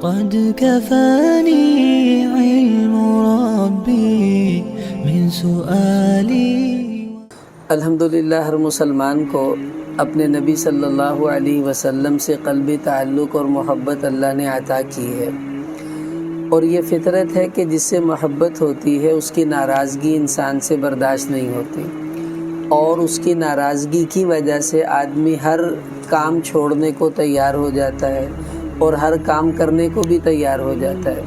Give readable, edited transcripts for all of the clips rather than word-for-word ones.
قد كفاني علم ربي من سؤالي۔ الحمدللہ ہر مسلمان کو اپنے نبی صلی اللہ علیہ وسلم سے قلبی تعلق اور محبت اللہ نے عطا کی ہے، اور یہ فطرت ہے کہ جس سے محبت ہوتی ہے اس کی ناراضگی انسان سے برداشت نہیں ہوتی، اور اس کی ناراضگی کی وجہ سے آدمی ہر کام چھوڑنے کو تیار ہو جاتا ہے اور ہر کام کرنے کو بھی تیار ہو جاتا ہے۔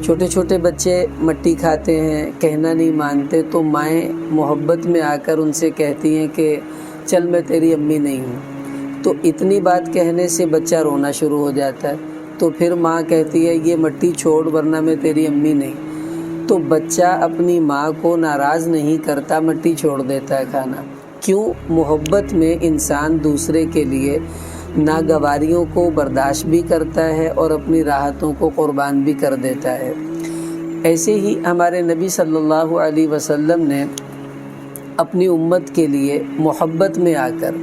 چھوٹے چھوٹے بچے مٹی کھاتے ہیں، کہنا نہیں مانتے، تو مائیں محبت میں آ کر ان سے کہتی ہیں کہ چل میں تیری امی نہیں ہوں، تو اتنی بات کہنے سے بچہ رونا شروع ہو جاتا ہے، تو پھر ماں کہتی ہے یہ مٹی چھوڑ ورنہ میں تیری امی نہیں، تو بچہ اپنی ماں کو ناراض نہیں کرتا، مٹی چھوڑ دیتا ہے کھانا۔ کیوں؟ محبت میں انسان دوسرے کے لیے ناگواریوں کو برداشت بھی کرتا ہے اور اپنی راحتوں کو قربان بھی کر دیتا ہے۔ ایسے ہی ہمارے نبی صلی اللہ علیہ وسلم نے اپنی امت کے لیے محبت میں آ کر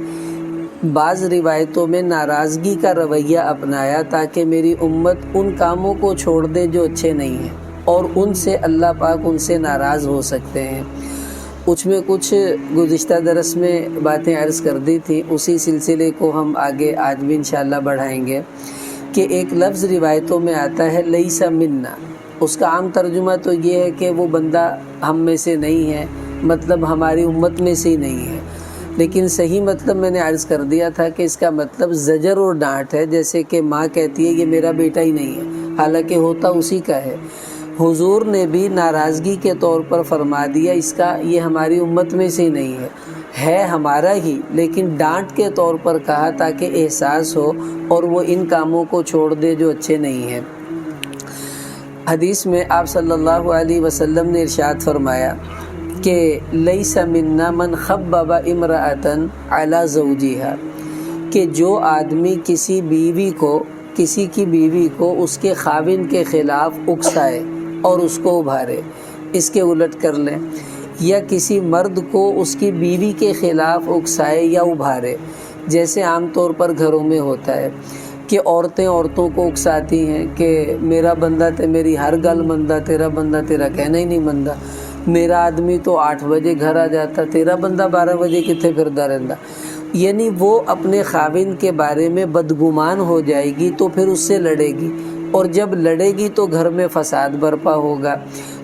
بعض روایتوں میں ناراضگی کا رویہ اپنایا تاکہ میری امت ان کاموں کو چھوڑ دے جو اچھے نہیں ہیں، اور ان سے اللہ پاک ان سے ناراض ہو سکتے ہیں۔ اس میں کچھ گزشتہ درس میں باتیں عرض کر دی تھی، اسی سلسلے کو ہم آگے آج بھی انشاءاللہ بڑھائیں گے کہ ایک لفظ روایتوں میں آتا ہے لیس منا، اس کا عام ترجمہ تو یہ ہے کہ وہ بندہ ہم میں سے نہیں ہے، مطلب ہماری امت میں سے ہی نہیں ہے، لیکن صحیح مطلب میں نے عرض کر دیا تھا کہ اس کا مطلب زجر اور ڈانٹ ہے، جیسے کہ ماں کہتی ہے یہ میرا بیٹا ہی نہیں ہے، حالانکہ ہوتا اسی کا ہے۔ حضور نے بھی ناراضگی کے طور پر فرما دیا اس کا یہ ہماری امت میں سے ہی نہیں ہے ہمارا ہی، لیکن ڈانٹ کے طور پر کہا تاکہ احساس ہو اور وہ ان کاموں کو چھوڑ دے جو اچھے نہیں ہیں۔ حدیث میں آپ صلی اللہ علیہ وسلم نے ارشاد فرمایا کہ لیس منا من خبب امرأۃ علی زوجہا، کہ جو آدمی کسی کی بیوی کو اس کے خاوند کے خلاف اکسائے اور اس کو ابھارے، اس کے الٹ کر لیں، یا کسی مرد کو اس کی بیوی کے خلاف اکسائے یا ابھارے، جیسے عام طور پر گھروں میں ہوتا ہے کہ عورتیں عورتوں کو اکساتی ہیں کہ میرا بندہ تے میری ہر گل مندہ، تیرا بندہ تیرا کہنا ہی نہیں مندہ، میرا آدمی تو 8 بجے گھر آ جاتا، تیرا بندہ 12 بجے کتنے پھردا رہندا، یعنی وہ اپنے خاوند کے بارے میں بدگمان ہو جائے گی تو پھر اس سے لڑے گی، اور جب لڑے گی تو گھر میں فساد برپا ہوگا۔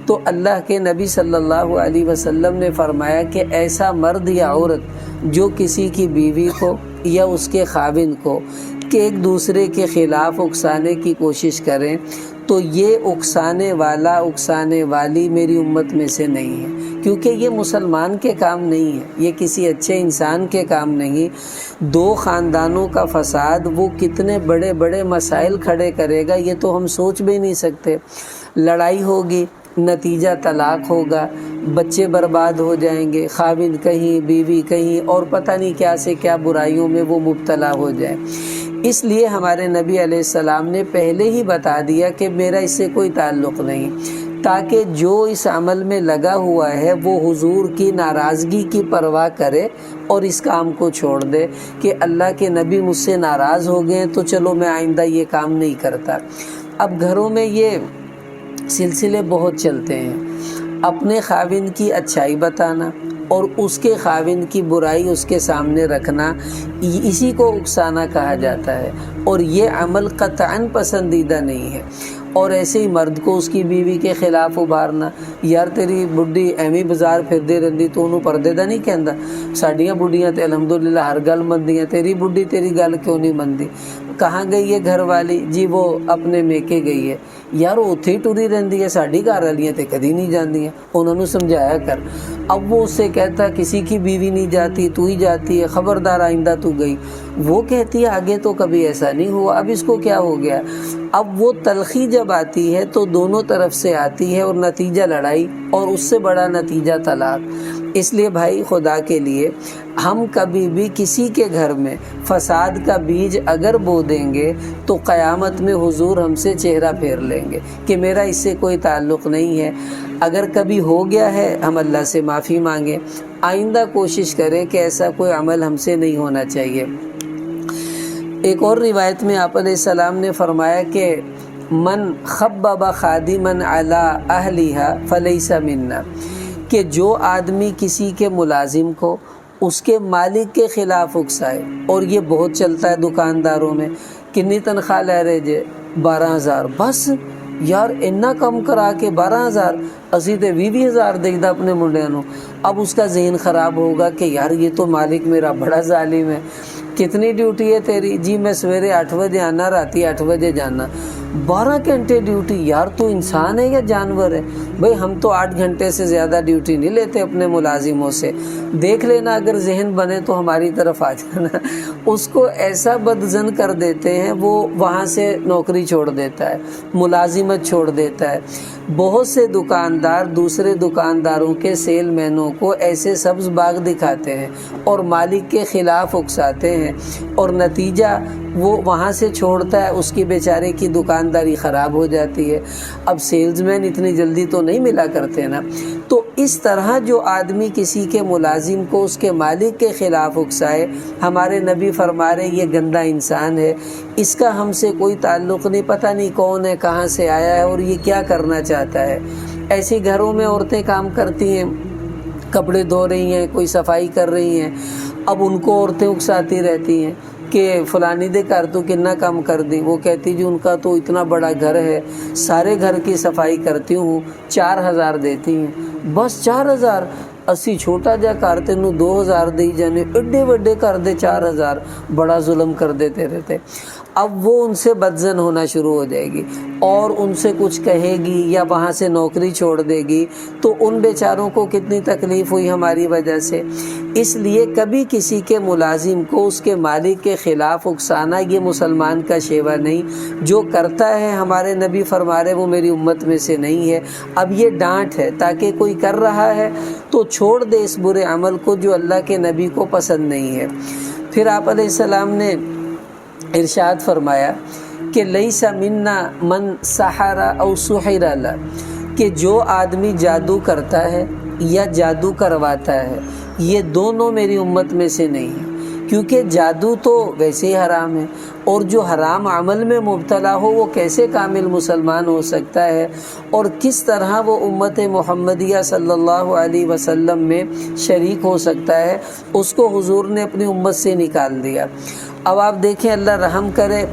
تو اللہ کے نبی صلی اللہ علیہ وسلم نے فرمایا کہ ایسا مرد یا عورت جو کسی کی بیوی کو یا اس کے خاوند کو کہ ایک دوسرے کے خلاف اکسانے کی کوشش کریں، تو یہ اکسانے والا اکسانے والی میری امت میں سے نہیں ہے، کیونکہ یہ مسلمان کے کام نہیں ہے، یہ کسی اچھے انسان کے کام نہیں۔ دو خاندانوں کا فساد وہ کتنے بڑے بڑے مسائل کھڑے کرے گا یہ تو ہم سوچ بھی نہیں سکتے۔ لڑائی ہوگی، نتیجہ طلاق ہوگا، بچے برباد ہو جائیں گے، خاوند کہیں بیوی کہیں، اور پتہ نہیں کیا سے کیا برائیوں میں وہ مبتلا ہو جائیں۔ اس لیے ہمارے نبی علیہ السلام نے پہلے ہی بتا دیا کہ میرا اس سے کوئی تعلق نہیں، تاکہ جو اس عمل میں لگا ہوا ہے وہ حضور کی ناراضگی کی پرواہ کرے اور اس کام کو چھوڑ دے کہ اللہ کے نبی مجھ سے ناراض ہو گئے تو چلو میں آئندہ یہ کام نہیں کرتا۔ اب گھروں میں یہ سلسلے بہت چلتے ہیں، اپنے خاوند کی اچھائی بتانا اور اس کے خاوند کی برائی اس کے سامنے رکھنا، اسی کو اکسانا کہا جاتا ہے، اور یہ عمل قطعاً پسندیدہ نہیں ہے۔ اور ایسے ہی مرد کو اس کی بیوی کے خلاف ابھارنا، یار تیری بڈھی ایویں بازار پھردی رہندی تو انہوں پردے دا نہیں کہندا، ساڈیاں بڈھیاں تے الحمدللہ ہر گل مندیاں، تیری بڈھی تیری گل کیوں نہیں مندی؟ کہاں گئی ہے گھر والی؟ جی وہ اپنے میکے گئی ہے، یار وہ اتھے ہی ٹری رہندی ہے، ساڈی گھر والیاں تے کدی نہیں جاندیاں، انہوں نے سمجھایا کر۔ اب وہ اس سے کہتا کسی کی بیوی نہیں جاتی، تو ہی جاتی ہے، خبردار آئندہ تو گئی۔ وہ کہتی ہے آگے تو کبھی ایسا نہیں ہوا، اب اس کو کیا ہو گیا؟ اب وہ تلخی جب آتی ہے تو دونوں طرف سے آتی ہے، اور نتیجہ لڑائی، اور اس سے بڑا نتیجہ طلاق۔ اس لیے بھائی خدا کے لیے ہم کبھی بھی کسی کے گھر میں فساد کا بیج اگر بو دیں گے تو قیامت میں حضور ہم سے چہرہ پھیر لیں گے کہ میرا اس سے کوئی تعلق نہیں ہے۔ اگر کبھی ہو گیا ہے ہم اللہ سے معافی مانگیں، آئندہ کوشش کریں کہ ایسا کوئی عمل ہم سے نہیں ہونا چاہیے۔ ایک اور روایت میں آپ علیہ السلام نے فرمایا کہ من خبب خادما علی اہلھا فلیس منا، کہ جو آدمی کسی کے ملازم کو اس کے مالک کے خلاف اکسائے، اور یہ بہت چلتا ہے دکانداروں میں، کنی تنخواہ لے رہے جے 12,000، بس یار اتنا کم کرا کے 12,000 اسی تے 20,000 دے دا اپنے منڈے نو۔ اب اس کا ذہن خراب ہوگا کہ یار یہ تو مالک میرا بڑا ظالم ہے، کتنی ڈیوٹی ہے تیری؟ جی میں سویرے 8 بجے آنا، راتی 8 بجے جانا، 12 گھنٹے ڈیوٹی، یار تو انسان ہے یا جانور ہے؟ بھئی ہم تو 8 گھنٹے سے زیادہ ڈیوٹی نہیں لیتے اپنے ملازموں سے، دیکھ لینا اگر ذہن بنے تو ہماری طرف آ جانا۔ اس کو ایسا بدظن کر دیتے ہیں، وہ وہاں سے نوکری چھوڑ دیتا ہے، ملازمت چھوڑ دیتا ہے۔ بہت سے دکاندار دوسرے دکانداروں کے سیل مینوں کو ایسے سبز باغ دکھاتے ہیں اور مالک کے خلاف اکساتے ہیں، اور نتیجہ وہ وہاں سے چھوڑتا ہے، اس کی بیچارے کی دکانداری خراب ہو جاتی ہے۔ اب سیلز مین اتنی جلدی تو نہیں ملا کرتے نا۔ تو اس طرح جو آدمی کسی کے ملازم کو اس کے مالک کے خلاف اکسائے، ہمارے نبی فرما رہے یہ گندا انسان ہے، اس کا ہم سے کوئی تعلق نہیں، پتہ نہیں کون ہے، کہاں سے آیا ہے اور یہ کیا کرنا چاہتا ہے۔ ایسے گھروں میں عورتیں کام کرتی ہیں، کپڑے دھو رہی ہیں، کوئی صفائی کر رہی ہیں، اب ان کو عورتیں اکساتی رہتی ہیں کہ فلانی دے گھر تو کتنا کام کر دی، وہ کہتی جی ان کا تو اتنا بڑا گھر ہے، سارے گھر کی صفائی کرتی ہوں، 4,000 دیتی ہیں، بس 4,000، اسی چھوٹا جا کر تینوں 2,000 دی جانے، ایڈے وڈے کر دے 4,000، بڑا ظلم کر دیتے رہتے۔ اب وہ ان سے بدظن ہونا شروع ہو جائے گی اور ان سے کچھ کہے گی یا وہاں سے نوکری چھوڑ دے گی، تو ان بیچاروں کو کتنی تکلیف ہوئی ہماری وجہ سے۔ اس لیے کبھی کسی کے ملازم کو اس کے مالک کے خلاف اکسانا یہ مسلمان کا شیوا نہیں، جو کرتا ہے ہمارے نبی فرما رہے وہ میری امت میں سے نہیں ہے۔ اب یہ ڈانٹ ہے تاکہ کوئی کر رہا ہے تو چھوڑ دے اس برے عمل کو جو اللہ کے نبی کو پسند نہیں ہے۔ پھر آپ علیہ السلام نے ارشاد فرمایا کہ لیس منا من سحر او سحر له، کہ جو آدمی جادو کرتا ہے یا جادو کرواتا ہے، یہ دونوں میری امت میں سے نہیں ہے، کیونکہ جادو تو ویسے ہی حرام ہے، اور جو حرام عمل میں مبتلا ہو وہ کیسے کامل مسلمان ہو سکتا ہے، اور کس طرح وہ امت محمدیہ صلی اللہ علیہ وسلم میں شریک ہو سکتا ہے۔ اس کو حضور نے اپنی امت سے نکال دیا۔ اب آپ دیکھیں، اللہ رحم کرے،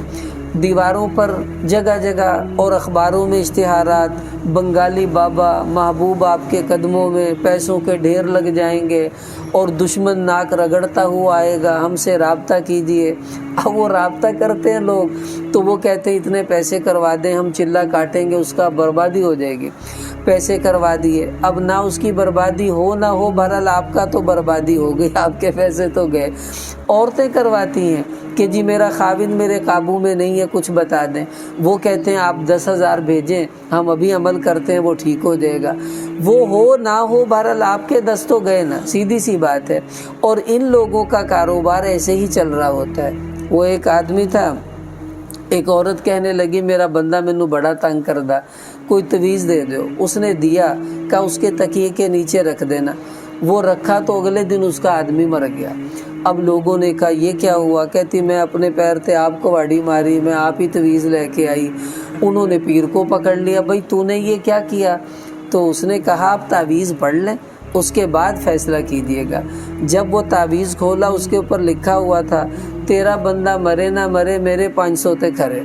دیواروں پر جگہ جگہ اور اخباروں میں اشتہارات، بنگالی بابا محبوب آپ کے قدموں میں، پیسوں کے ڈھیر لگ جائیں گے اور دشمن ناک رگڑتا ہوا آئے گا، ہم سے رابطہ کیجئے۔ اب وہ رابطہ کرتے ہیں لوگ تو وہ کہتے ہیں اتنے پیسے کروا دیں، ہم چلہ کاٹیں گے، اس کا بربادی ہو جائے گی۔ پیسے کروا دیے، اب نہ اس کی بربادی ہو نہ ہو، بہرحال آپ کا تو بربادی ہو گئی، آپ کے پیسے تو گئے۔ عورتیں کرواتی ہیں کہ جی میرا خاوند میرے قابو میں نہیں ہے، کچھ بتا دیں، وہ کہتے ہیں آپ 10,000 بھیجیں، ہم ابھی عمل کرتے ہیں، وہ ٹھیک ہو جائے گا۔ وہ ہو نہ ہو، بہرحال آپ کے 10 تو گئے نا، سیدھی سی بات ہے۔ اور ان لوگوں کا کاروبار ایسے ہی چل رہا ہوتا ہے۔ وہ ایک آدمی تھا، ایک عورت کہنے لگی میرا بندہ مینوں بڑا تنگ کردا، کوئی تعویذ دے دو۔ اس نے دیا، کہا اس کے تکیے کے نیچے رکھ دینا۔ وہ رکھا تو اگلے دن اس کا آدمی مر گیا۔ اب لوگوں نے کہا یہ کیا ہوا؟ کہتی میں اپنے پیر تھے آپ کو واڑی ماری، میں آپ ہی تعویذ لے کے آئی۔ انہوں نے پیر کو پکڑ لیا، بھائی تو نے یہ کیا کیا؟ تو اس نے کہا آپ تعویذ پڑھ لیں، اس کے بعد فیصلہ کیجیے گا۔ جب وہ تعویذ کھولا، اس کے اوپر لکھا ہوا تھا تیرا بندہ مرے نہ مرے میرے 500 تے کھرے۔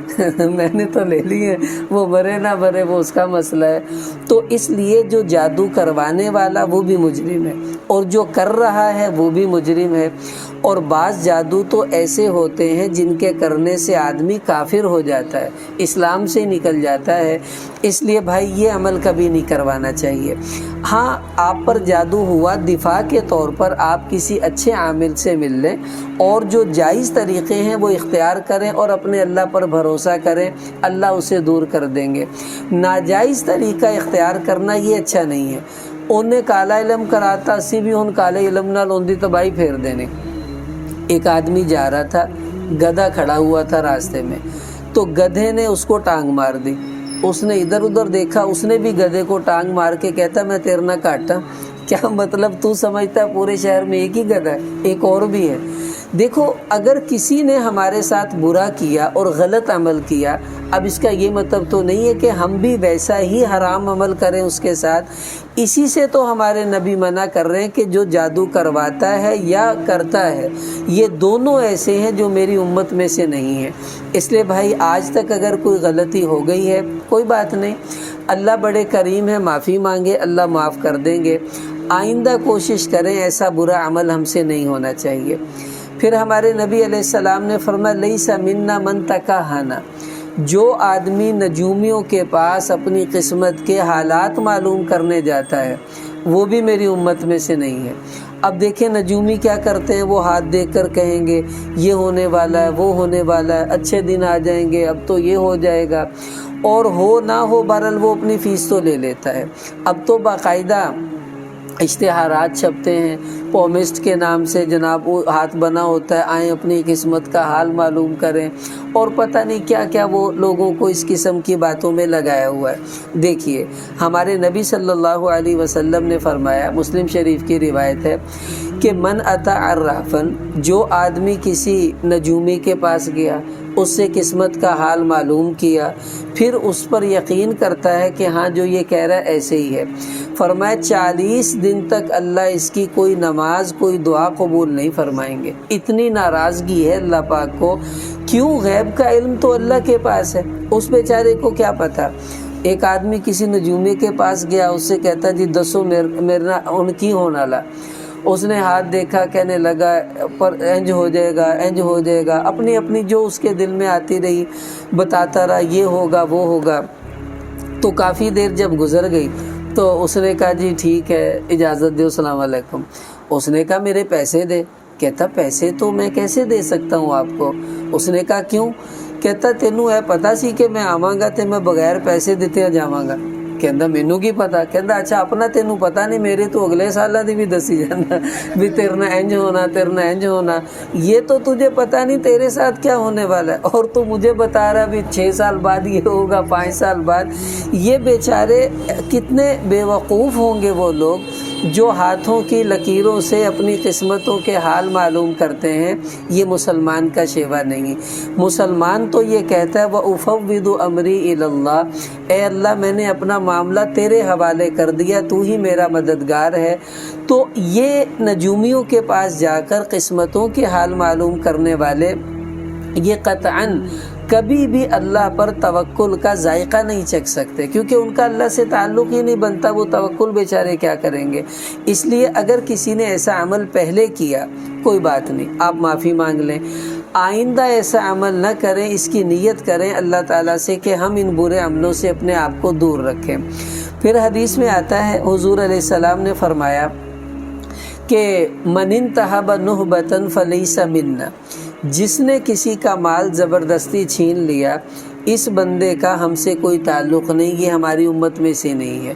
میں نے تو لے لی ہے، وہ مرے نہ مرے وہ اس کا مسئلہ ہے۔ تو اس لیے جو جادو کروانے والا وہ بھی مجرم ہے، اور جو کر رہا ہے وہ بھی مجرم ہے۔ اور بعض جادو تو ایسے ہوتے ہیں جن کے کرنے سے آدمی کافر ہو جاتا ہے، اسلام سے نکل جاتا ہے۔ اس لیے بھائی یہ عمل کبھی نہیں کروانا چاہیے۔ ہاں آپ پر جادو ہوا، دفاع کے طور پر آپ کسی اچھے عامل سے مل لیں اور جو جائز طریقے ہیں وہ اختیار کریں اور اپنے اللہ پر بھروسہ کریں، اللہ اسے دور کر دیں گے۔ ناجائز طریقہ اختیار کرنا یہ اچھا نہیں ہے۔ انہیں کالا علم کراتا، اسی بھی ان کالے علم نال ان دی تباہی پھیر دینے۔ ایک آدمی جا رہا تھا، گدھا کھڑا ہوا تھا راستے میں، تو گدھے نے اس کو ٹانگ مار دی۔ اس نے ادھر ادھر دیکھا، اس نے بھی گدھے کو ٹانگ مار کے کہتا میں تیرنا کاٹا، کیا مطلب تو سمجھتا ہے پورے شہر میں ایک ہی گدھا ہے؟ ایک اور بھی ہے۔ دیکھو اگر کسی نے ہمارے ساتھ برا کیا اور غلط عمل کیا، اب اس کا یہ مطلب تو نہیں ہے کہ ہم بھی ویسا ہی حرام عمل کریں اس کے ساتھ۔ اسی سے تو ہمارے نبی منع کر رہے ہیں کہ جو جادو کرواتا ہے یا کرتا ہے، یہ دونوں ایسے ہیں جو میری امت میں سے نہیں ہیں۔ اس لیے بھائی آج تک اگر کوئی غلطی ہو گئی ہے کوئی بات نہیں، اللہ بڑے کریم ہے، معافی مانگے، اللہ معاف کر دیں گے۔ آئندہ کوشش کریں ایسا برا عمل ہم سے نہیں ہونا چاہیے۔ پھر ہمارے نبی علیہ السلام نے فرمایا لیس منا من تکہن، جو آدمی نجومیوں کے پاس اپنی قسمت کے حالات معلوم کرنے جاتا ہے وہ بھی میری امت میں سے نہیں ہے۔ اب دیکھیں نجومی کیا کرتے ہیں، وہ ہاتھ دیکھ کر کہیں گے یہ ہونے والا ہے، وہ ہونے والا ہے، اچھے دن آ جائیں گے، اب تو یہ ہو جائے گا، اور ہو نہ ہو بہرحال وہ اپنی فیس تو لے لیتا ہے۔ اب تو باقاعدہ اشتہارات چھپتے ہیں پومسٹ کے نام سے، جناب وہ ہاتھ بنا ہوتا ہے، آئیں اپنی قسمت کا حال معلوم کریں، اور پتہ نہیں کیا کیا وہ لوگوں کو اس قسم کی باتوں میں لگایا ہوا ہے۔ دیکھیے ہمارے نبی صلی اللہ علیہ وسلم نے فرمایا، مسلم شریف کی روایت ہے کہ من اتی عرافا، جو آدمی کسی نجومی کے پاس گیا، اس سے قسمت کا حال معلوم کیا، پھر اس پر یقین کرتا ہے کہ ہاں جو یہ کہہ رہا ہے ایسے ہی ہے، فرمایا 40 دن تک اللہ اس کی کوئی نماز کوئی دعا قبول نہیں فرمائیں گے۔ اتنی ناراضگی ہے اللہ پاک کو، کیوں؟ غیب کا علم تو اللہ کے پاس ہے، اس بیچارے کو کیا پتہ۔ ایک آدمی کسی نجومی کے پاس گیا، اس سے کہتا جی دسو میرا ان کی ہونا لا، اس نے ہاتھ دیکھا، کہنے لگا پر انج ہو جائے گا، انج ہو جائے گا، اپنی اپنی جو اس کے دل میں آتی رہی بتاتا رہا، یہ ہوگا وہ ہوگا۔ تو کافی دیر جب گزر گئی تو اس نے کہا جی ٹھیک ہے اجازت دو، السلام علیکم۔ اس نے کہا میرے پیسے دے۔ کہتا پیسے تو میں کیسے دے سکتا ہوں آپ کو؟ اس نے کہا کیوں؟ کہتا تینوں ہے پتا سی کہ میں آواں گا تے میں بغیر پیسے دیتے جاواں گا۔ کہندا مینوں کی پتا؟ کہندا اچھا اپنا تینوں پتا نہیں، میرے تو اگلے سالاں دی بھی دسی جانا بھی تیرے نال انج ہونا، تیرے نال انج ہونا، یہ تو تجھے پتا نہیں تیرے ساتھ کیا ہونے والا ہے، اور تو مجھے بتا رہا بھی 6 سال بعد یہ ہوگا، 5 سال بعد۔ یہ بیچارے کتنے بے وقوف ہوں گے وہ لوگ جو ہاتھوں کی لکیروں سے اپنی قسمتوں کے حال معلوم کرتے ہیں۔ یہ مسلمان کا شیوا نہیں۔ مسلمان تو یہ کہتا ہے وَأُفَوِّضُ أَمْرِي إِلَى اللَّهِ، اے اللہ میں نے اپنا معاملہ تیرے حوالے کر دیا، تو ہی میرا مددگار ہے۔ تو یہ نجومیوں کے پاس جا کر قسمتوں کے حال معلوم کرنے والے یہ قطعاً کبھی بھی اللہ پر توکل کا ذائقہ نہیں چکھ سکتے، کیونکہ ان کا اللہ سے تعلق ہی نہیں بنتا، وہ توکل بیچارے کیا کریں گے۔ اس لیے اگر کسی نے ایسا عمل پہلے کیا کوئی بات نہیں، آپ معافی مانگ لیں، آئندہ ایسا عمل نہ کریں، اس کی نیت کریں اللہ تعالیٰ سے کہ ہم ان برے عملوں سے اپنے آپ کو دور رکھیں۔ پھر حدیث میں آتا ہے حضور علیہ السلام نے فرمایا کہ من انتہب نہبۃ فلیس منا، جس نے کسی کا مال زبردستی چھین لیا اس بندے کا ہم سے کوئی تعلق نہیں، یہ ہماری امت میں سے نہیں ہے۔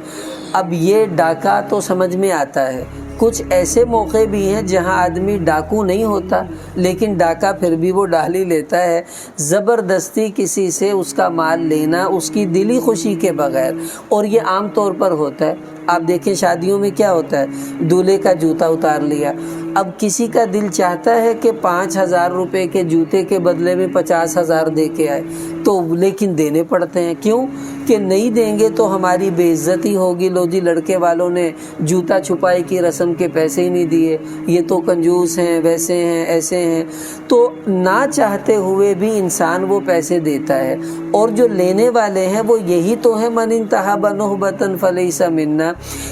اب یہ ڈاکہ تو سمجھ میں آتا ہے، کچھ ایسے موقع بھی ہیں جہاں آدمی ڈاکو نہیں ہوتا لیکن ڈاکہ پھر بھی وہ ڈال ہی لیتا ہے۔ زبردستی کسی سے اس کا مال لینا اس کی دلی خوشی کے بغیر، اور یہ عام طور پر ہوتا ہے۔ آپ دیکھیں شادیوں میں کیا ہوتا ہے، دولہے کا جوتا اتار لیا، اب کسی کا دل چاہتا ہے کہ 5,000 روپے کے جوتے کے بدلے میں 50,000 دے کے آئے، تو لیکن دینے پڑتے ہیں، کیوں کہ نہیں دیں گے تو ہماری بے عزتی ہوگی، لو جی لڑکے والوں نے جوتا چھپائی کی رسم کے پیسے ہی نہیں دیے، یہ تو کنجوس ہیں، ویسے ہیں، ایسے ہیں۔ تو نہ چاہتے ہوئے بھی انسان وہ پیسے دیتا ہے، اور جو لینے والے ہیں وہ یہی تو ہے من انتہب نہبۃ فلیس منا،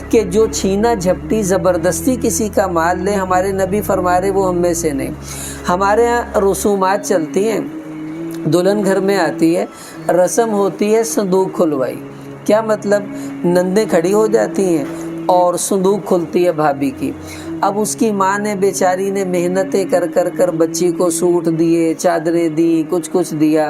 کہ جو چھینا جھپٹی زبردستی کسی کا مال لے، ہمارے نبی فرما رہے وہ ہم میں سے نہیں۔ ہمارے ہاں رسومات چلتی ہیں، دلہن گھر میں آتی ہے، رسم ہوتی ہے صندوق کھلوائی۔ کیا مطلب؟ نندیں کھڑی ہو جاتی ہیں اور صندوق کھلتی ہے بھابھی کی۔ اب اس کی ماں نے بیچاری نے محنتیں کر کر بچی کو سوٹ دیے، چادریں دی، کچھ دیا۔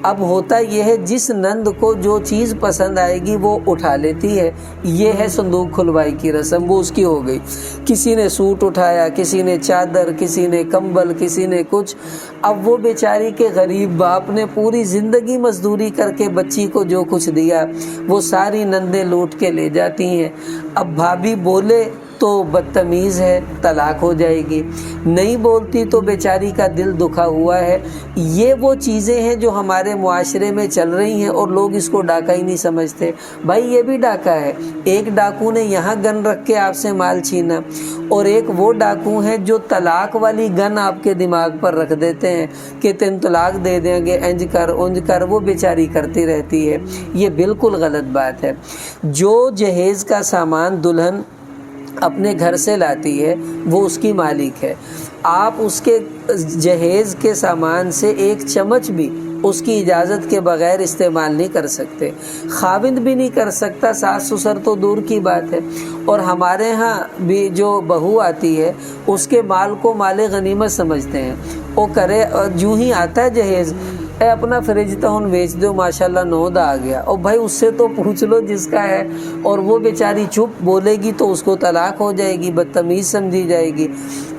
اب ہوتا یہ ہے جس نند کو جو چیز پسند آئے گی وہ اٹھا لیتی ہے، یہ ہے صندوق کھلوائی کی رسم، وہ اس کی ہو گئی۔ کسی نے سوٹ اٹھایا، کسی نے چادر، کسی نے کمبل، کسی نے کچھ۔ اب وہ بیچاری کے غریب باپ نے پوری زندگی مزدوری کر کے بچی کو جو کچھ دیا وہ ساری نندیں لوٹ کے لے جاتی ہیں۔ اب بھابھی بولے تو بدتمیز ہے طلاق ہو جائے گی، نہیں بولتی تو بیچاری کا دل دکھا ہوا ہے۔ یہ وہ چیزیں ہیں جو ہمارے معاشرے میں چل رہی ہیں اور لوگ اس کو ڈاکہ ہی نہیں سمجھتے۔ بھائی یہ بھی ڈاکہ ہے، ایک ڈاکو نے یہاں گن رکھ کے آپ سے مال چھینا، اور ایک وہ ڈاکو ہیں جو طلاق والی گن آپ کے دماغ پر رکھ دیتے ہیں کہ تین طلاق دے دیں گے، انج کر انج کر، وہ بیچاری کرتی رہتی ہے۔ یہ بالکل غلط بات ہے۔ جو جہیز کا سامان دلہن اپنے گھر سے لاتی ہے وہ اس کی مالک ہے، آپ اس کے جہیز کے سامان سے ایک چمچ بھی اس کی اجازت کے بغیر استعمال نہیں کر سکتے، خاوند بھی نہیں کر سکتا، ساس سسر تو دور کی بات ہے۔ اور ہمارے ہاں بھی جو بہو آتی ہے اس کے مال کو مال غنیمت سمجھتے ہیں، وہ کرے جو ہی آتا ہے جہیز، اے اپنا فریج تو ہن بیچ دو، ماشاءاللہ 9 دا آ گیا، اور بھائی اس سے تو پوچھ لو جس کا ہے، اور وہ بیچاری چپ بولے گی تو اس کو طلاق ہو جائے گی، بدتمیز سمجھی جائے گی۔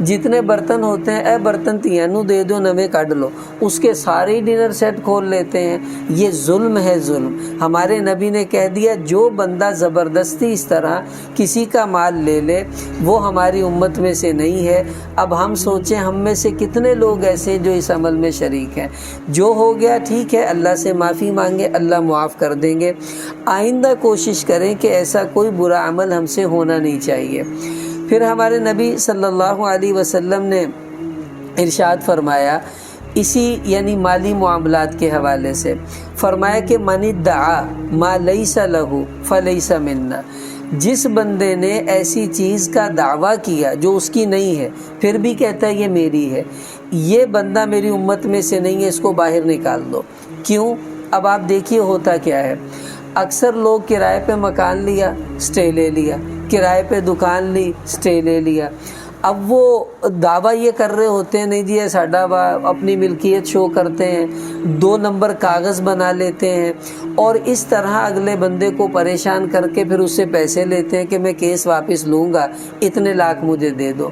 جتنے برتن ہوتے ہیں، اے برتن تیاں نو دے دو، نویں کڈ لو، اس کے سارے ڈنر سیٹ کھول لیتے ہیں۔ یہ ظلم ہے، ظلم۔ ہمارے نبی نے کہہ دیا جو بندہ زبردستی اس طرح کسی کا مال لے لے وہ ہماری امت میں سے نہیں ہے۔ اب ہم سوچیں ہم میں سے کتنے لوگ ایسے جو اس عمل میں شریک ہیں۔ جو ہو گیا ٹھیک ہے، اللہ سے معافی مانگے، اللہ معاف کر دیں گے۔ آئندہ کوشش کریں کہ ایسا کوئی برا عمل ہم سے ہونا نہیں چاہیے۔ پھر ہمارے نبی صلی اللہ علیہ وسلم نے ارشاد فرمایا اسی یعنی مالی معاملات کے حوالے سے، فرمایا کہ من ادعا ما لیس لہ فلیس منا، جس بندے نے ایسی چیز کا دعویٰ کیا جو اس کی نہیں ہے پھر بھی کہتا ہے یہ میری ہے، یہ بندہ میری امت میں سے نہیں ہے، اس کو باہر نکال دو۔ کیوں؟ اب آپ دیکھیے ہوتا کیا ہے، اکثر لوگ کرائے پہ مکان لیا، سٹے لے لیا، کرائے پہ دکان لی، سٹے لے لیا۔ اب وہ دعویٰ یہ کر رہے ہوتے ہیں، نہیں جی یہ ساڈا وا، اپنی ملکیت شو کرتے ہیں، 2 نمبر کاغذ بنا لیتے ہیں، اور اس طرح اگلے بندے کو پریشان کر کے پھر اس سے پیسے لیتے ہیں کہ میں کیس واپس لوں گا، اتنے لاکھ مجھے دے دو۔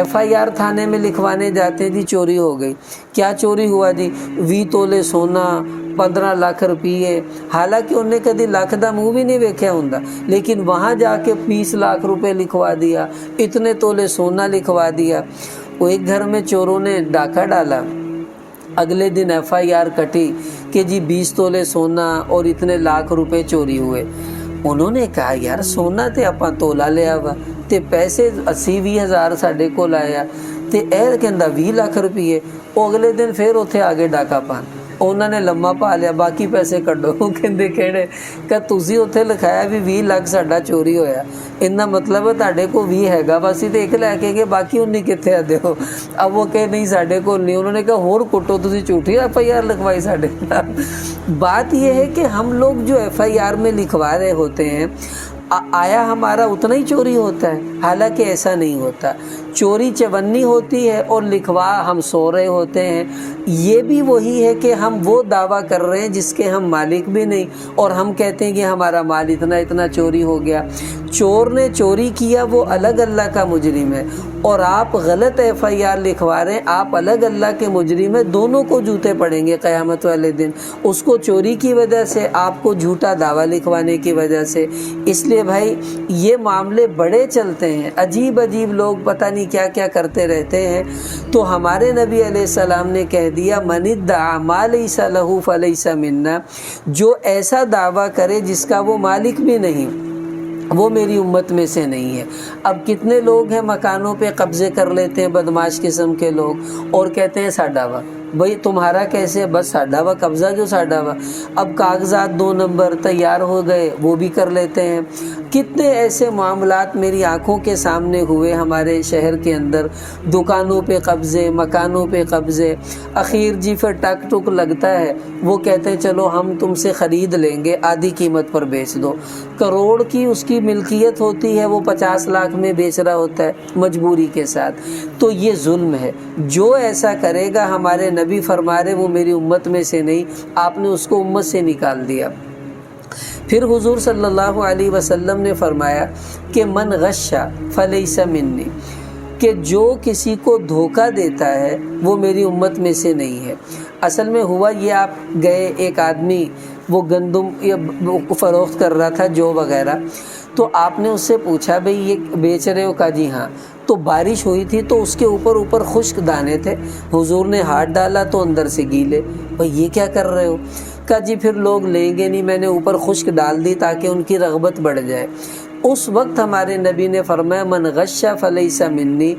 FIR تھانے میں لکھوانے جاتے ہیں، جی چوری ہو گئی۔ کیا چوری ہوا جی؟ 20 تولے سونا، 15 لاکھ روپیے، حالانکہ انہیں کدی لاکھ دا منہ بھی نہیں ویکھیا ہوندا، لیکن وہاں جا کے 20 لاکھ روپے لکھوا دیا، اتنے تولے سونا لکھوا دیا۔ وہ ایک گھر میں چوروں نے ڈاکہ ڈالا، اگلے دن FIR کٹی کہ جی 20 تولے سونا اور اتنے لاکھ روپے چوری ہوئے۔ انہوں نے کہا یار سونا تے اپاں تولا لیا وا تے پیسے 80-20 ہزار ساڈے کول آیا تے اے کہندا 20 لاکھ روپیے۔ وہ اگلے دن پھر اتنے آگے ڈاکہ پان، انہوں نے لمحہ پا لیا، باقی پیسے کڈو۔ کہندے کہڑے؟ کہ تسی اتنے لکھایا بھی 20 لاکھ ساڈا چوری ہویا، انہا مطلب ہے تاڈے کو 20 ہے گا، اسی تے ایک لے کے گئے، باقی 19 کتنے آ دیو۔ اب وہ کہ نہیں ساڈے کو نہیں، انہوں نے کہا ہور کٹو، تسی جھوٹی FIR لکھوائی ساڈے۔ بات یہ ہے کہ ہم لوگ جو FIR میں لکھوا رہے ہوتے ہیں، آیا ہمارا اتنا ہی چوری ہوتا ہے؟ حالانکہ ایسا نہیں ہوتا، چوری 54 ہوتی ہے اور لکھوا ہم 100 رہے ہوتے ہیں۔ یہ بھی وہی ہے کہ ہم وہ دعویٰ کر رہے ہیں جس کے ہم مالک بھی نہیں، اور ہم کہتے ہیں کہ ہمارا مال اتنا چوری ہو گیا۔ چور نے چوری کیا وہ الگ اللہ کا مجرم ہے، اور آپ غلط FIR لکھوا رہے ہیں، آپ الگ اللہ کے مجرم ہیں، دونوں کو جوتے پڑیں گے قیامت والے دن، اس کو چوری کی وجہ سے، آپ کو جھوٹا دعویٰ لکھوانے کی وجہ سے۔ اس لیے بھائی یہ معاملے بڑے چلتے ہیں، عجیب عجیب لوگ پتہ نہیں کیا کیا کرتے رہتے ہیں۔ تو ہمارے نبی علیہ السلام نے کہہ دیا من ادعا ما لیس لہ فلیس منا، جو ایسا دعویٰ کرے جس کا وہ مالک بھی نہیں وہ میری امت میں سے نہیں ہے۔ اب کتنے لوگ ہیں مکانوں پہ قبضے کر لیتے ہیں، بدماش قسم کے لوگ، اور کہتے ہیں ساڈا وا۔ بھئی تمہارا کیسے؟ بس ساڈا وا، قبضہ جو ساڈا وا۔ اب کاغذات 2 نمبر تیار ہو گئے، وہ بھی کر لیتے ہیں۔ کتنے ایسے معاملات میری آنکھوں کے سامنے ہوئے ہمارے شہر کے اندر، دکانوں پہ قبضے، مکانوں پہ قبضے۔ اخیر جی پھر ٹک ٹک لگتا ہے، وہ کہتے ہیں چلو ہم تم سے خرید لیں گے، آدھی قیمت پر بیچ دو۔ کروڑ کی اس کی ملکیت ہوتی ہے، وہ 50 لاکھ میں بیچ رہا ہوتا ہے مجبوری کے ساتھ۔ تو یہ ظلم ہے۔ جو ایسا کرے گا، ہمارے نبی فرما رہے وہ میری امت میں سے نہیں، آپ نے اس کو امت سے نکال دیا۔ پھر حضور صلی اللہ علیہ وسلم نے فرمایا کہ من غش فلیس منی، کہ جو کسی کو دھوکہ دیتا ہے وہ میری امت میں سے نہیں ہے۔ اصل میں ہوا یہ، آپ گئے، ایک آدمی وہ گندم فروخت کر رہا تھا، جو وغیرہ، تو آپ نے اس سے پوچھا بھئی یہ بیچ رہے ہو؟ کہا جی ہاں۔ تو بارش ہوئی تھی تو اس کے اوپر خشک دانے تھے، حضور نے ہاتھ ڈالا تو اندر سے گیلے۔ بھئی یہ کیا کر رہے ہو؟ کہا جی پھر لوگ لیں گے نہیں، میں نے اوپر خشک ڈال دی تاکہ ان کی رغبت بڑھ جائے۔ اس وقت ہمارے نبی نے فرمایا من غش فلیس منی،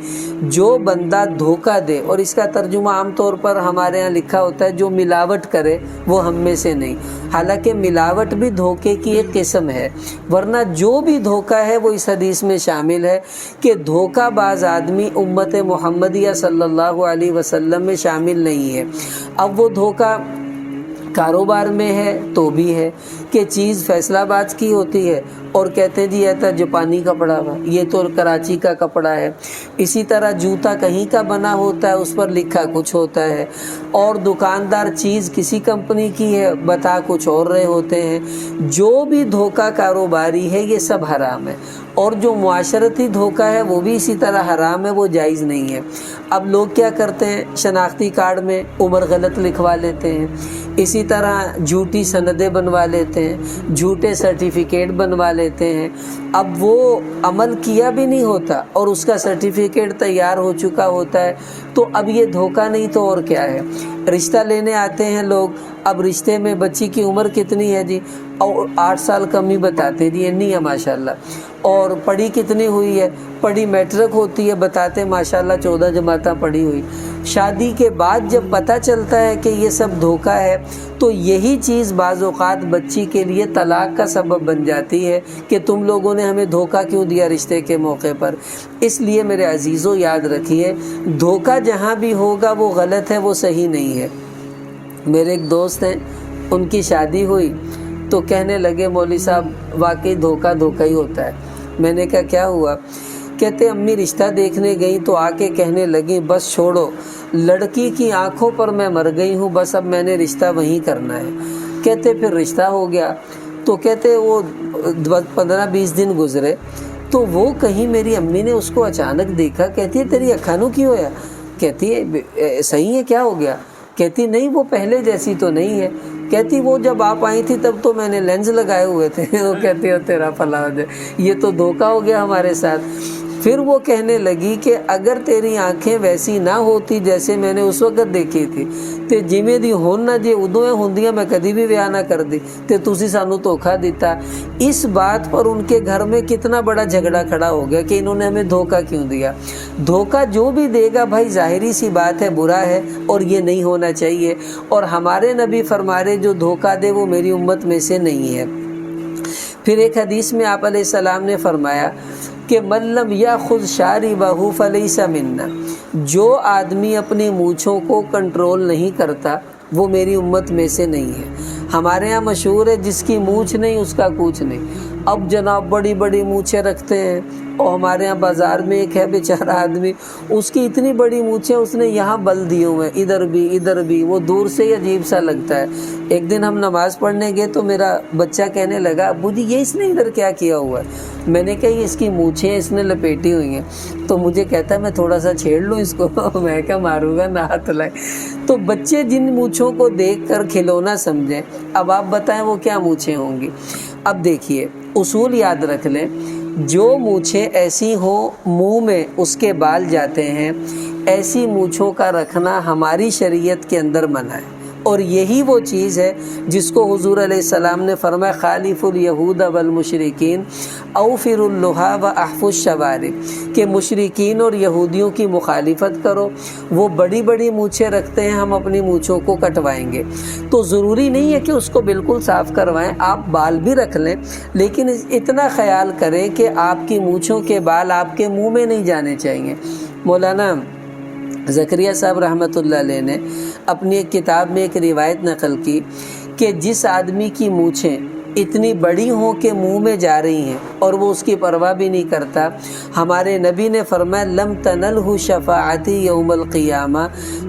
جو بندہ دھوکہ دے، اور اس کا ترجمہ عام طور پر ہمارے ہاں لکھا ہوتا ہے جو ملاوٹ کرے وہ ہم میں سے نہیں، حالانکہ ملاوٹ بھی دھوکے کی ایک قسم ہے، ورنہ جو بھی دھوکہ ہے وہ اس حدیث میں شامل ہے کہ دھوکہ باز آدمی امت محمدیہ صلی اللہ علیہ وسلم میں شامل نہیں ہے۔ اب وہ دھوکہ کاروبار میں ہے تو بھی ہے کہ چیز فیصلہ آباد کی ہوتی ہے اور کہتے ہیں جی یہ تو جاپانی کپڑا ہوا، یہ تو کراچی کا کپڑا ہے۔ اسی طرح جوتا کہیں کا بنا ہوتا ہے، اس پر لکھا کچھ ہوتا ہے، اور دکاندار چیز کسی کمپنی کی ہے بتا کچھ اور رہے ہوتے ہیں۔ جو بھی دھوکہ کاروباری ہے یہ سب حرام ہے، اور جو معاشرتی دھوکہ ہے وہ بھی اسی طرح حرام ہے، وہ جائز نہیں ہے۔ اب لوگ کیا کرتے ہیں، شناختی کارڈ میں عمر غلط لکھوا لیتے ہیں، اسی طرح جھوٹی سندیں بنوا لیتے ہیں، جھوٹے سرٹیفکیٹ بنوا لیتے ہیں۔ اب وہ عمل کیا بھی نہیں ہوتا اور اس کا سرٹیفکیٹ تیار ہو چکا ہوتا ہے، تو اب یہ دھوکہ نہیں تو اور کیا ہے۔ رشتہ لینے آتے ہیں لوگ، اب رشتے میں بچی کی عمر کتنی ہے جی، اور 8 سال کم ہی بتاتے جی اتنی ہے ماشاءاللہ، اور پڑھی کتنی ہوئی ہے، پڑھی میٹرک ہوتی ہے بتاتے ماشاءاللہ 14 جماعتیں پڑھی ہوئی۔ شادی کے بعد جب پتہ چلتا ہے کہ یہ سب دھوکہ ہے تو یہی چیز بعض اوقات بچی کے لیے طلاق کا سبب بن جاتی ہے کہ تم لوگوں نے ہمیں دھوکہ کیوں دیا رشتے کے موقع پر۔ اس لیے میرے عزیزو یاد رکھیے، دھوکہ جہاں بھی ہوگا وہ غلط ہے، وہ صحیح نہیں ہے۔ میرے ایک دوست ہیں، ان کی شادی ہوئی تو کہنے لگے مولوی صاحب واقعی دھوکہ ہی ہوتا ہے۔ میں نے کہا کیا ہوا؟ کہتے امی رشتہ دیکھنے گئیں تو آ کے کہنے لگیں بس چھوڑو، لڑکی کی آنکھوں پر میں مر گئی ہوں، بس اب میں نے رشتہ وہیں کرنا ہے۔ کہتے پھر رشتہ ہو گیا، تو کہتے وہ 15-20 دن گزرے تو وہ کہیں میری امی نے اس کو اچانک دیکھا، کہتی ہے تیری اکھانوں کی ہویا؟ کہتی ہے صحیح ہے، کیا ہو گیا؟ کہتی نہیں وہ پہلے جیسی تو نہیں ہے۔ کہتی وہ جب آپ آئی تھی تب تو میں نے لینز لگائے ہوئے تھے۔ وہ کہتی ہے تیرا فلاں ہو جائے، یہ تو دھوکہ ہو گیا ہمارے ساتھ۔ پھر وہ کہنے لگی کہ اگر تیری آنکھیں ویسی نہ ہوتی جیسے میں نے اس وقت دیکھی تھی تے جویں دی ہن نہ جے ادوں ہوندیاں میں کدی بھی بیاہ نہ کر دی تے تسی سانوں دھوکھا دیتا۔ اس بات پر ان کے گھر میں کتنا بڑا جھگڑا کھڑا ہو گیا کہ انہوں نے ہمیں دھوکہ کیوں دیا۔ دھوکہ جو بھی دے گا بھائی ظاہری سی بات ہے برا ہے اور یہ نہیں ہونا چاہیے، اور ہمارے نبی فرما رہے جو دھوکہ دے وہ میری امت میں سے نہیں ہے۔ پھر ایک حدیث میں آپ علیہ السلام نے فرمایا کہ من لم یاخذ شاربہ فلیس منا، جو آدمی اپنی مونچھوں کو کنٹرول نہیں کرتا وہ میری امت میں سے نہیں ہے۔ ہمارے ہاں مشہور ہے جس کی مونچھ نہیں اس کا کچھ نہیں۔ اب جناب بڑی بڑی مونچھیں رکھتے ہیں، اور ہمارے ہاں بازار میں ایک ہے بیچارہ آدمی، اس کی اتنی بڑی مونچھیں اس نے یہاں بل دیے ہوئے ہیں، ادھر بھی، وہ دور سے ہی عجیب سا لگتا ہے۔ ایک دن ہم نماز پڑھنے گئے تو میرا بچہ کہنے لگا ابو جی یہ اس نے ادھر کیا کیا ہوا ہے؟ میں نے کہا یہ اس کی مونچھیں اس نے لپیٹی ہوئی ہیں۔ تو مجھے کہتا ہے میں تھوڑا سا چھیڑ لوں اس کو، میں کیا ماروں گا نہ ہاتھ لائے۔ تو بچے جن مونچھوں کو دیکھ کر کھلونا سمجھیں، اب آپ بتائیں وہ کیا مونچھیں ہوں گی۔ اب دیکھیے اصول یاد رکھ لیں، جو مونچھیں ایسی ہوں منہ میں اس کے بال جاتے ہیں، ایسی مونچھوں کا رکھنا ہماری شریعت کے اندر منع ہے، اور یہی وہ چیز ہے جس کو حضور علیہ السلام نے فرمایا خالف الیہود والمشرکین اوفر اللحا واحفظ الشوارب، کہ مشرکین اور یہودیوں کی مخالفت کرو، وہ بڑی بڑی مونچھیں رکھتے ہیں، ہم اپنی مونچھوں کو کٹوائیں گے۔ تو ضروری نہیں ہے کہ اس کو بالکل صاف کروائیں، آپ بال بھی رکھ لیں، لیکن اتنا خیال کریں کہ آپ کی مونچھوں کے بال آپ کے منہ میں نہیں جانے چاہیے۔ مولانا زکریا صاحب رحمۃ اللہ علیہ نے اپنی ایک کتاب میں ایک روایت نقل کی کہ جس آدمی کی مونچھیں اتنی بڑی ہوں کہ منہ میں جا رہی ہیں اور وہ اس کی پرواہ بھی نہیں کرتا، ہمارے نبی نے فرمایا لم تنلہ شفاعتی یوم القیامہ،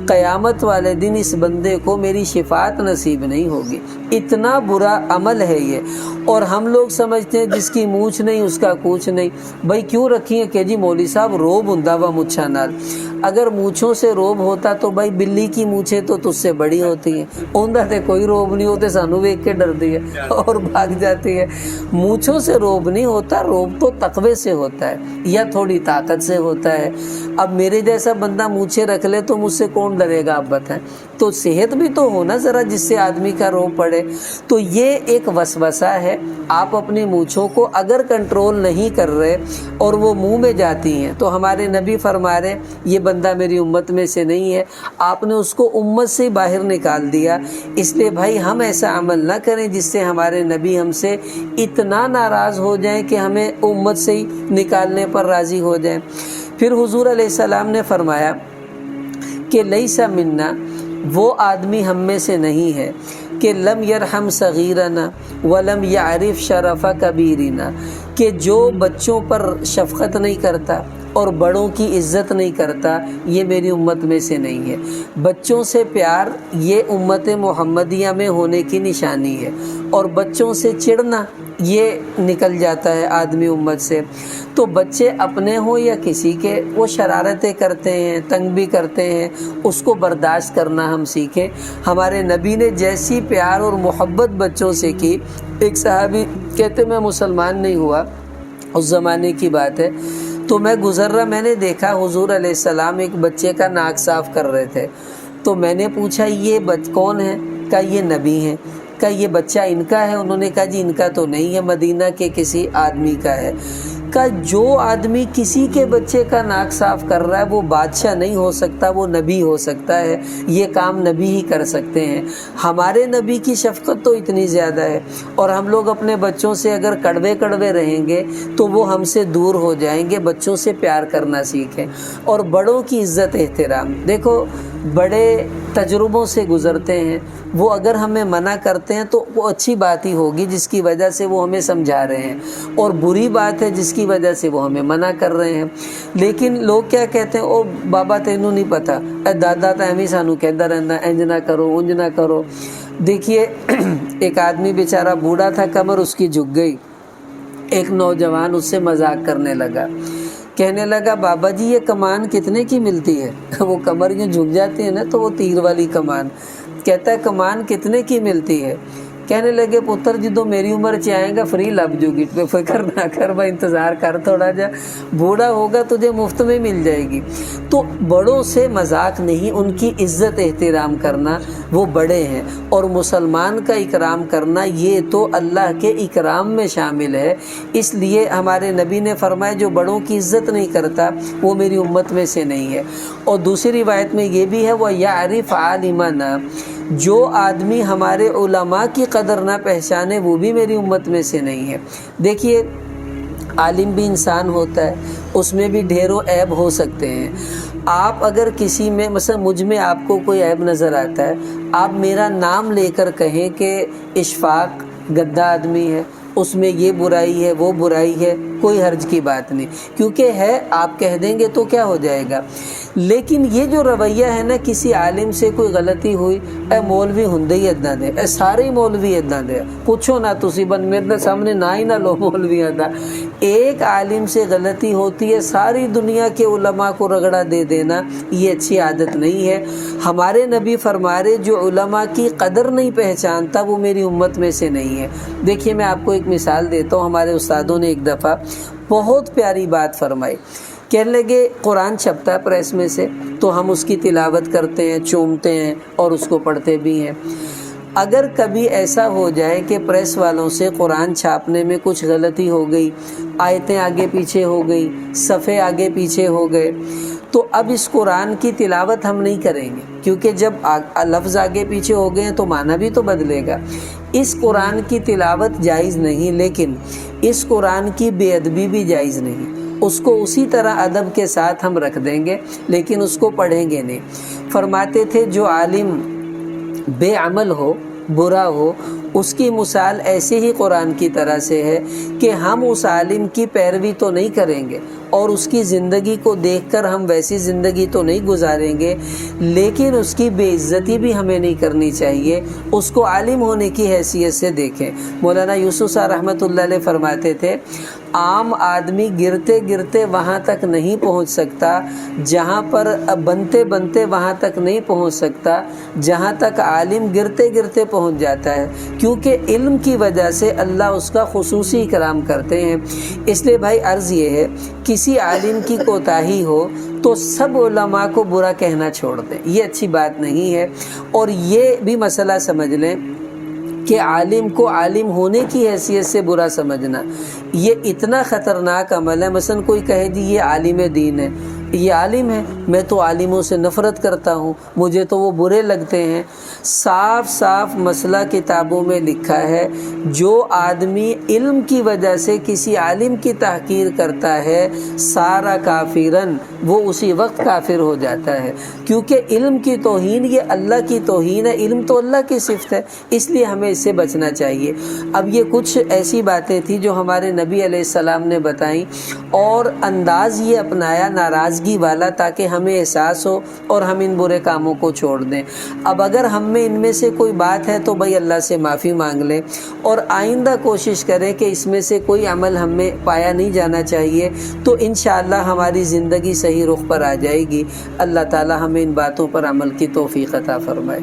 قیامت والے دن اس بندے کو میری شفاعت نصیب نہیں ہوگی۔ اتنا برا عمل ہے یہ، اور ہم لوگ سمجھتے ہیں جس کی مونچھ نہیں اس کا کچھ نہیں۔ بھائی کیوں رکھی ہے کہ جی مولوی صاحب روب ہوندا وا مچھاں نال۔ اگر مونچھوں سے روب ہوتا تو بھائی بلی کی مونچھیں تو تجھ سے بڑی ہوتی ہیں، اوندا تے کوئی روب نہیں ہوتے، سانو ویکھ کے ڈردی ہے اور بھاگ جاتی ہے۔ مونچھوں سے روب نہیں ہوتا، روب تو تقوی سے ہوتا ہے یا تھوڑی طاقت سے ہوتا ہے۔ اب میرے جیسا بندہ مونچھیں رکھ لے تو مجھ سے کون ڈرے گا، آپ بتائیں؟ تو صحت بھی تو ہونا ذرا جس سے آدمی کا روب پڑے۔ تو یہ ایک وسوسہ ہے، آپ اپنی مونچھوں کو اگر کنٹرول نہیں کر رہے اور وہ منہ میں جاتی ہیں تو ہمارے نبی فرما رہے یہ بندہ میری امت میں سے نہیں ہے، آپ نے اس کو امت سے باہر نکال دیا۔ اس لیے بھائی ہم ایسا عمل نہ کریں جس سے ہمارے نبی ہم سے اتنا ناراض ہو جائیں کہ ہمیں امت سے ہی نکالنے پر راضی ہو جائیں۔ پھر حضور علیہ السلام نے فرمایا کہ لیس منا، وہ آدمی ہم میں سے نہیں ہے کہ لم یرحم صغیرنا ولم یعرف شرف کبیرنا، کہ جو بچوں پر شفقت نہیں کرتا اور بڑوں کی عزت نہیں کرتا، یہ میری امت میں سے نہیں ہے۔ بچوں سے پیار یہ امت محمدیہ میں ہونے کی نشانی ہے، اور بچوں سے چڑنا یہ نکل جاتا ہے آدمی امت سے۔ تو بچے اپنے ہوں یا کسی کے، وہ شرارتیں کرتے ہیں، تنگ بھی کرتے ہیں، اس کو برداشت کرنا ہم سیکھیں۔ ہمارے نبی نے جیسی پیار اور محبت بچوں سے کی، ایک صحابی کہتے میں مسلمان نہیں ہوا، اس زمانے کی بات ہے، تو میں گزر رہا، میں نے دیکھا حضور علیہ السلام ایک بچے کا ناک صاف کر رہے تھے، تو میں نے پوچھا یہ کون ہے؟ کہا یہ نبی ہیں۔ کہا یہ بچہ ان کا ہے؟ انہوں نے کہا جی ان کا تو نہیں ہے، مدینہ کے کسی آدمی کا ہے۔ کہا جو آدمی کسی کے بچے کا ناک صاف کر رہا ہے وہ بادشاہ نہیں ہو سکتا، وہ نبی ہو سکتا ہے، یہ کام نبی ہی کر سکتے ہیں۔ ہمارے نبی کی شفقت تو اتنی زیادہ ہے، اور ہم لوگ اپنے بچوں سے اگر کڑوے کڑوے رہیں گے تو وہ ہم سے دور ہو جائیں گے۔ بچوں سے پیار کرنا سیکھیں، اور بڑوں کی عزت احترام۔ دیکھو بڑے تجربوں سے گزرتے ہیں، وہ اگر ہمیں منع کرتے ہیں تو وہ اچھی بات ہی ہوگی جس کی وجہ سے وہ ہمیں سمجھا رہے ہیں، اور بری بات ہے جس کی وجہ سے وہ ہمیں منع کر رہے ہیں۔ لیکن لوگ کیا کہتے ہیں، او بابا تینوں نہیں پتہ، اے دادا تو ایویں سانو کہدا رہندا انج نہ کرو انج نہ کرو۔ دیکھیے ایک آدمی بیچارہ بوڑھا تھا، کمر اس کی جھک گئی، ایک نوجوان اس سے مذاق کرنے لگا، کہنے لگا بابا جی یہ کمان کتنے کی ملتی ہے؟ وہ کمر یوں جھک جاتی ہے نا تو وہ تیر والی کمان، کہتا ہے کمان کتنے کی ملتی ہے؟ کہنے لگے پتر جدو میری عمر چ آئے گا فری لب جو گی، فکر نہ کر بھائی، انتظار کر تھوڑا جا، بوڑھا ہوگا تجھے مفت میں مل جائے گی۔ تو بڑوں سے مذاق نہیں، ان کی عزت احترام کرنا، وہ بڑے ہیں، اور مسلمان کا اکرام کرنا یہ تو اللہ کے اکرام میں شامل ہے۔ اس لیے ہمارے نبی نے فرمایا جو بڑوں کی عزت نہیں کرتا وہ میری امت میں سے نہیں ہے۔ اور دوسری روایت میں یہ بھی ہے وَيَعْرِفْ عَالِمًا، جو آدمی ہمارے علماء کی قدر نہ پہچانے وہ بھی میری امت میں سے نہیں ہے۔ دیکھیے عالم بھی انسان ہوتا ہے، اس میں بھی ڈھیروں عیب ہو سکتے ہیں۔ آپ اگر کسی میں مثلا مجھ میں آپ کو کوئی عیب نظر آتا ہے، آپ میرا نام لے کر کہیں کہ اشفاق گدھا آدمی ہے، اس میں یہ برائی ہے وہ برائی ہے، کوئی حرج کی بات نہیں، کیونکہ ہے آپ کہہ دیں گے تو کیا ہو جائے گا۔ لیکن یہ جو رویہ ہے نا، کسی عالم سے کوئی غلطی ہوئی، اے مولوی ہندے ہی اداں دے، اے سارے ہی مولوی اداں دے، پوچھو نہ تسی بن میرے سامنے نہ ہی نہ لو مولویاں دا۔ ایک عالم سے غلطی ہوتی ہے، ساری دنیا کے علماء کو رگڑا دے دینا، یہ اچھی عادت نہیں ہے۔ ہمارے نبی فرما رہے جو علماء کی قدر نہیں پہچانتا وہ میری امت میں سے نہیں ہے۔ دیکھیے میں آپ کو ایک مثال دیتا ہوں، ہمارے استادوں نے ایک دفعہ بہت پیاری بات فرمائی، کہنے لگے قرآن چھپتا ہے پریس میں سے تو ہم اس کی تلاوت کرتے ہیں، چومتے ہیں اور اس کو پڑھتے بھی ہیں۔ اگر کبھی ایسا ہو جائے کہ پریس والوں سے قرآن چھاپنے میں کچھ غلطی ہو گئی، آیتیں آگے پیچھے ہو گئی، صفحے آگے پیچھے ہو گئے، تو اب اس قرآن کی تلاوت ہم نہیں کریں گے، کیونکہ جب لفظ آگے پیچھے ہو گئے ہیں تو معنی بھی تو بدلے گا۔ اس قرآن کی تلاوت جائز نہیں، لیکن اس قرآن کی بے ادبی بھی جائز نہیں۔ اس کو اسی طرح ادب کے ساتھ ہم رکھ دیں گے، لیکن اس کو پڑھیں گے نہیں۔ فرماتے تھے جو عالم بے عمل ہو، برا ہو، اس کی مثال ایسے ہی قرآن کی طرح سے ہے کہ ہم اس عالم کی پیروی تو نہیں کریں گے، اور اس کی زندگی کو دیکھ کر ہم ویسی زندگی تو نہیں گزاریں گے، لیکن اس کی بے عزتی بھی ہمیں نہیں کرنی چاہیے، اس کو عالم ہونے کی حیثیت سے دیکھیں۔ مولانا یوسف صاحب رحمۃ اللہ علیہ فرماتے تھے عام آدمی گرتے گرتے وہاں تک نہیں پہنچ سکتا جہاں پر بنتے بنتے وہاں تک نہیں پہنچ سکتا جہاں تک عالم گرتے گرتے پہنچ جاتا ہے، کیونکہ علم کی وجہ سے اللہ اس کا خصوصی اکرام کرتے ہیں۔ اس لیے بھائی عرض یہ ہے، کسی عالم کی کوتاہی ہو تو سب علماء کو برا کہنا چھوڑ دیں، یہ اچھی بات نہیں ہے۔ اور یہ بھی مسئلہ سمجھ لیں کہ عالم کو عالم ہونے کی حیثیت سے برا سمجھنا یہ اتنا خطرناک عمل ہے۔ مثلا کوئی کہے جی یہ عالم دین ہے، یہ عالم ہے، میں تو عالموں سے نفرت کرتا ہوں، مجھے تو وہ برے لگتے ہیں۔ صاف صاف مسئلہ کتابوں میں لکھا ہے، جو آدمی علم کی وجہ سے کسی عالم کی تحقیر کرتا ہے سارا کافرن، وہ اسی وقت کافر ہو جاتا ہے، کیونکہ علم کی توہین یہ اللہ کی توہین ہے، علم تو اللہ کی صفت ہے، اس لیے ہمیں اس سے بچنا چاہیے۔ اب یہ کچھ ایسی باتیں تھیں جو ہمارے نبی علیہ السلام نے بتائیں، اور انداز یہ اپنایا ناراضگی والا تاکہ ہمیں احساس ہو اور ہم ان برے کاموں کو چھوڑ دیں۔ اب اگر ہم میں ان میں سے کوئی بات ہے تو بھائی اللہ سے معافی مانگ لیں، اور آئندہ کوشش کریں کہ اس میں سے کوئی عمل ہم میں پایا نہیں جانا چاہیے، تو انشاءاللہ ہماری زندگی صحیح رخ پر آ جائے گی۔ اللہ تعالی ہمیں ان باتوں پر عمل کی توفیق عطا فرمائے۔